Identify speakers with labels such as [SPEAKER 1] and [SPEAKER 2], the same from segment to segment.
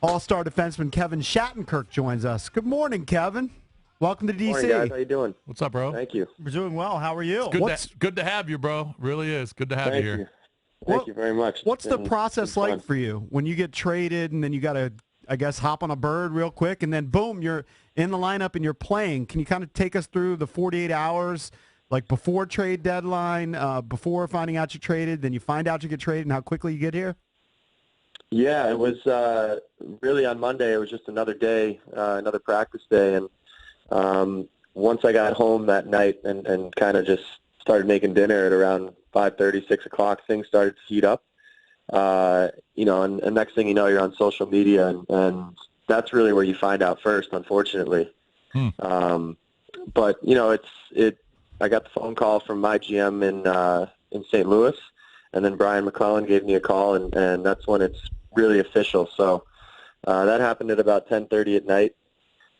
[SPEAKER 1] All-star defenseman Kevin Shattenkirk joins us. Good morning, Kevin. Welcome to DC.
[SPEAKER 2] Morning, guys. How you doing?
[SPEAKER 3] What's up, bro?
[SPEAKER 2] Thank you.
[SPEAKER 1] We're doing well. How are you?
[SPEAKER 3] It's good to have you, bro. Really is. Good to have you here.
[SPEAKER 2] Thank you very much.
[SPEAKER 1] What's the process like for you when you get traded and then you got to, I guess, hop on a bird real quick and then, boom, you're in the lineup and you're playing? Can you kind of take us through the 48 hours, like before trade deadline, before finding out you traded, then you find out you get traded, and how quickly you get here?
[SPEAKER 2] Yeah, it was really on Monday. It was just another day, another practice day. And once I got home that night and kind of just started making dinner at around 5:30, 6 o'clock, things started to heat up. And next thing you know, you're on social media, and that's really where you find out first, unfortunately. But, I got the phone call from my GM in St. Louis, and then Brian McClellan gave me a call, and that's when it's really official. So that happened at about 10:30 at night,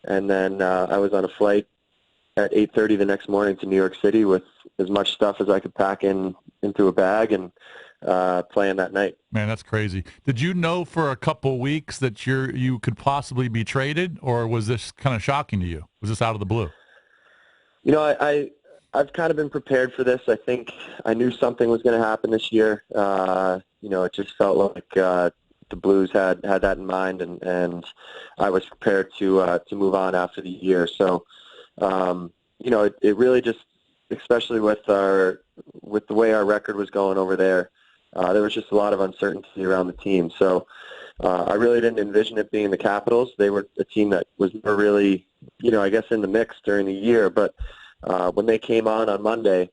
[SPEAKER 2] and then I was on a flight at 8:30 the next morning to New York City with as much stuff as I could pack into a bag and playing that night.
[SPEAKER 3] Man, that's crazy. Did you know for a couple weeks that you could possibly be traded, or was this kind of shocking to you? Was this out of the blue?
[SPEAKER 2] I've kind of been prepared for this. I think I knew something was going to happen this year. It just felt like the Blues had that in mind, and I was prepared to move on after the year. So, it really just, especially with the way our record was going over there, there was just a lot of uncertainty around the team. So I really didn't envision it being the Capitals. They were a team that was never really, I guess, in the mix during the year. But when they came on Monday,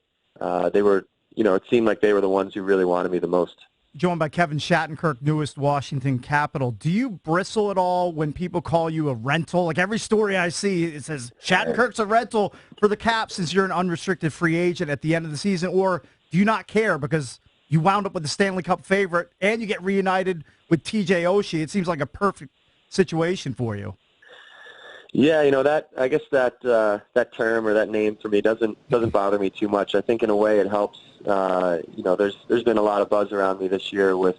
[SPEAKER 2] they were, it seemed like they were the ones who really wanted me the most.
[SPEAKER 1] Joined by Kevin Shattenkirk, newest Washington Capital. Do you bristle at all when people call you a rental? Like every story I see, it says Shattenkirk's a rental for the Caps since you're an unrestricted free agent at the end of the season, or do you not care because you wound up with the Stanley Cup favorite and you get reunited with TJ Oshie? It seems like a perfect situation for you.
[SPEAKER 2] Yeah, that I guess that term or that name for me doesn't bother me too much. I think in a way it helps. There's been a lot of buzz around me this year with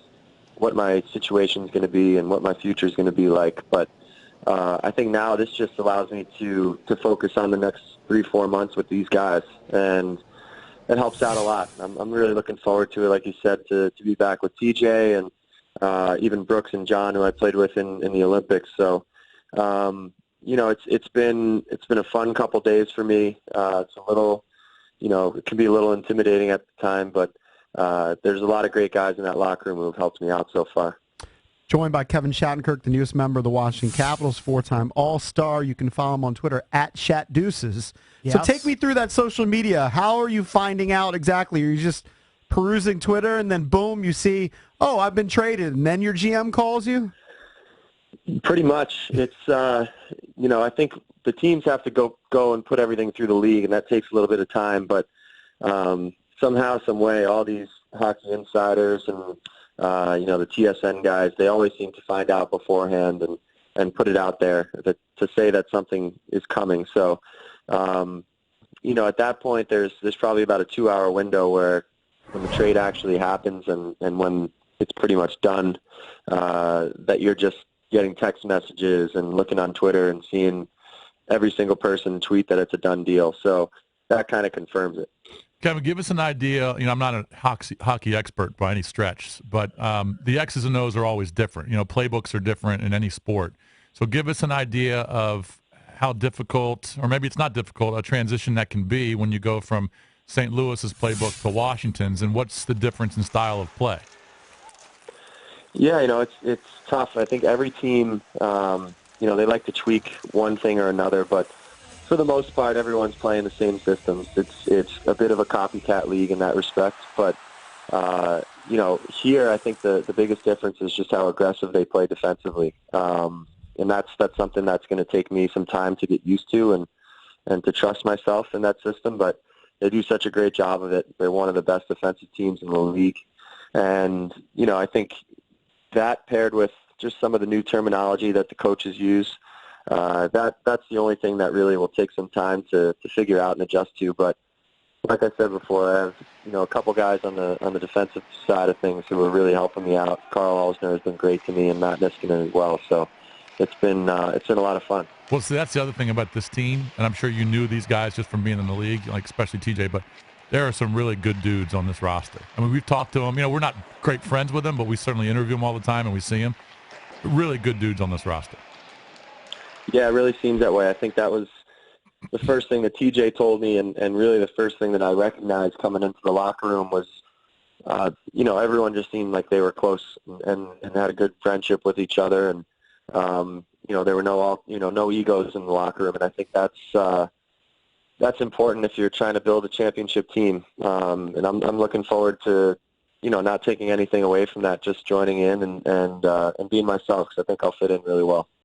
[SPEAKER 2] what my situation is going to be and what my future is going to be like. But I think now this just allows me to focus on the next 3-4 months with these guys, and it helps out a lot. I'm really looking forward to it, like you said, to be back with TJ and even Brooks and John, who I played with in the Olympics. So. It's been a fun couple days for me. It's a little, it can be a little intimidating at the time, but there's a lot of great guys in that locker room who have helped me out so far.
[SPEAKER 1] Joined by Kevin Shattenkirk, the newest member of the Washington Capitals, 4-time All-Star. You can follow him on Twitter at ShatDeuces. Yes. So take me through that social media. How are you finding out exactly? Are you just perusing Twitter and then boom, you see, oh, I've been traded, and then your GM calls you?
[SPEAKER 2] Pretty much. It's, I think the teams have to go and put everything through the league, and that takes a little bit of time. But somehow, some way, all these hockey insiders and, the TSN guys, they always seem to find out beforehand and put it out there to say that something is coming. So, at that point, there's probably about a 2-hour window where when the trade actually happens and when it's pretty much done, that you're just getting text messages and looking on Twitter and seeing every single person tweet that it's a done deal. So that kind of confirms it.
[SPEAKER 3] Kevin, give us an idea. I'm not a hockey expert by any stretch, but the X's and O's are always different. Playbooks are different in any sport. So give us an idea of how difficult, or maybe it's not difficult, a transition that can be when you go from St. Louis's playbook to Washington's, and what's the difference in style of play?
[SPEAKER 2] Yeah, it's tough. I think every team, they like to tweak one thing or another, but for the most part, everyone's playing the same systems. It's a bit of a copycat league in that respect, but here I think the biggest difference is just how aggressive they play defensively, and that's something that's going to take me some time to get used to and to trust myself in that system. But they do such a great job of it. They're one of the best defensive teams in the league, and I think that paired with just some of the new terminology that the coaches use, that's the only thing that really will take some time to figure out and adjust to. But like I said before, I have a couple guys on the defensive side of things who are really helping me out. Carl Alsner has been great to me, and Matt Niskanen as well. So it's been a lot of fun.
[SPEAKER 3] Well, see, that's the other thing about this team, and I'm sure you knew these guys just from being in the league, like especially TJ, but there are some really good dudes on this roster. I mean, we've talked to them. We're not great friends with them, but we certainly interview them all the time, and we see them. Really good dudes on this roster.
[SPEAKER 2] Yeah, it really seems that way. I think that was the first thing that TJ told me, and really the first thing that I recognized coming into the locker room was, everyone just seemed like they were close and had a good friendship with each other, and there were no egos in the locker room, and I think that's important if you're trying to build a championship team. And I'm looking forward to, not taking anything away from that, just joining in and being myself, because I think I'll fit in really well.